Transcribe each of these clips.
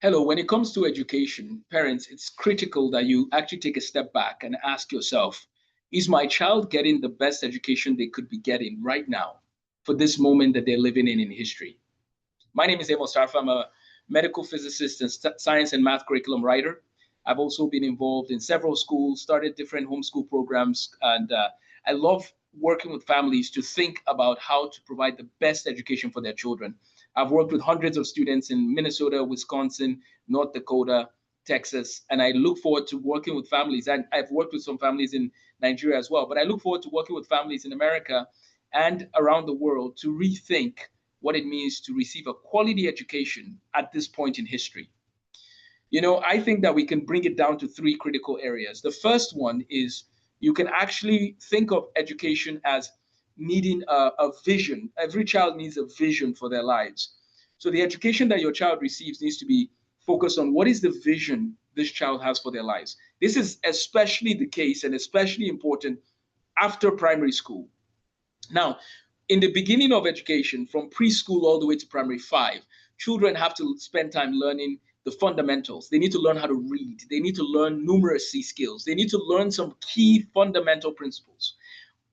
Hello, when it comes to education, parents, it's critical that you actually take a step back and ask yourself, is my child getting the best education they could be getting right now for this moment that they're living in history? My name is Amos Tarfa. I'm a medical physicist and science and math curriculum writer. I've also been involved in several schools, started different homeschool programs, and I love working with families to think about how to provide the best education for their children. I've worked with hundreds of students in Minnesota, Wisconsin, North Dakota, Texas, and I look forward to working with families. And I've worked with some families in Nigeria as well, but I look forward to working with families in America and around the world to rethink what it means to receive a quality education at this point in history. I think that we can bring it down to three critical areas. The first one is you can actually think of education as needing a vision. Every child needs a vision for their lives. So the education that your child receives needs to be focused on what is the vision this child has for their lives. This is especially the case and especially important after primary school. Now, in the beginning of education, from preschool all the way to primary 5, children have to spend time learning the fundamentals. They need to learn how to read. They need to learn numeracy skills. They need to learn some key fundamental principles.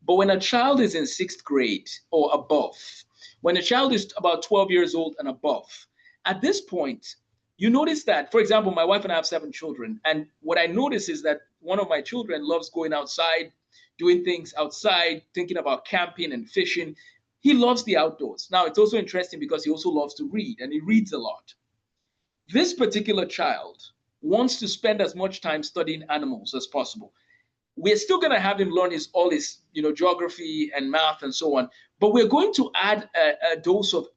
But when a child is in 6th grade or above, when a child is about 12 years old and above, at this point, you notice that, for example, my wife and I have 7 children. And what I notice is that one of my children loves going outside, doing things outside, thinking about camping and fishing. He loves the outdoors. Now, it's also interesting because he also loves to read, and he reads a lot. This particular child wants to spend as much time studying animals as possible. We're still going to have him learn all his geography and math and so on, but we're going to add a dose of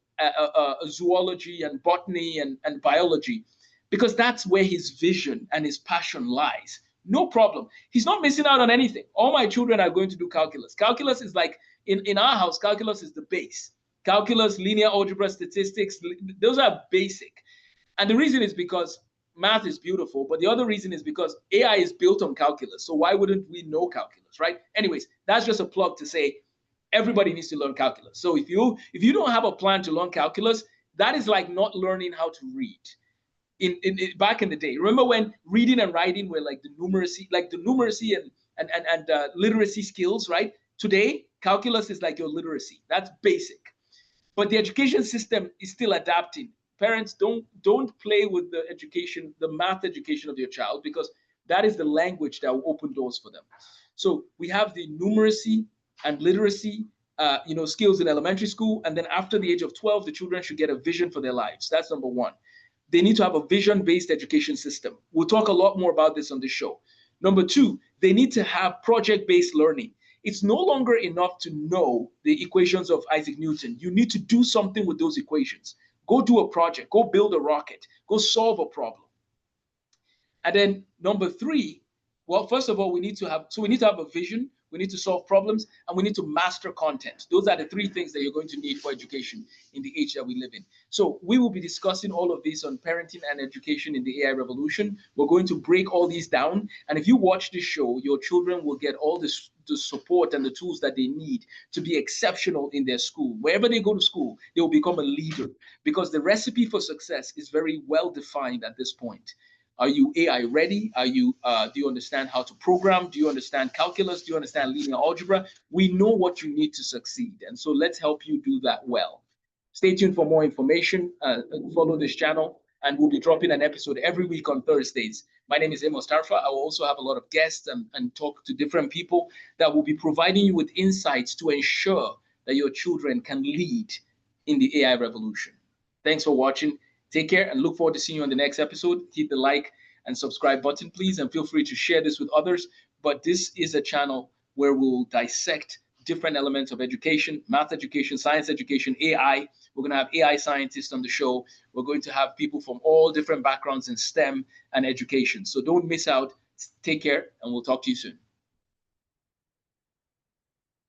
zoology and botany and biology, because that's where his vision and his passion lies. No problem. He's not missing out on anything. All my children are going to do calculus. Calculus is like, in our house, calculus is the base. Calculus, linear algebra, statistics, those are basic. And the reason is because math is beautiful, but the other reason is because AI is built on calculus. So why wouldn't we know calculus, right? Anyways, that's just a plug to say everybody needs to learn calculus. So if you don't have a plan to learn calculus, that is like not learning how to read. Back in the day, remember when reading and writing were like the numeracy and literacy skills, right? Today, calculus is like your literacy. That's basic. But the education system is still adapting. Parents, don't play with the education, the math education of your child, because that is the language that will open doors for them. So we have the numeracy and literacy skills in elementary school, and then after the age of 12, the children should get a vision for their lives. That's number one. They need to have a vision-based education system. We'll talk a lot more about this on this show. Number 2, they need to have project-based learning. It's no longer enough to know the equations of Isaac Newton. You need to do something with those equations. Go do a project, go build a rocket, go solve a problem. And then number 3, well, first of all, we need to have a vision, we need to solve problems, and we need to master content. Those are the 3 things that you're going to need for education in the age that we live in. So we will be discussing all of this on parenting and education in the AI revolution. We're going to break all these down. And if you watch this show, your children will get all the support and the tools that they need to be exceptional in their school. Wherever they go to school, they will become a leader, because the recipe for success is very well defined at this point. Are you AI ready? Do you understand how to program? Do you understand calculus? Do you understand linear algebra? We know what you need to succeed. And so let's help you do that well. Stay tuned for more information. Follow this channel, and we'll be dropping an episode every week on Thursdays. My name is Amos Tarfa. I will also have a lot of guests and talk to different people that will be providing you with insights to ensure that your children can lead in the AI revolution. Thanks for watching. Take care, and look forward to seeing you on the next episode. Hit the like and subscribe button, please, and feel free to share this with others. But this is a channel where we'll dissect different elements of education, math education, science education, AI. We're going to have AI scientists on the show. We're going to have people from all different backgrounds in STEM and education. So don't miss out. Take care, and we'll talk to you soon.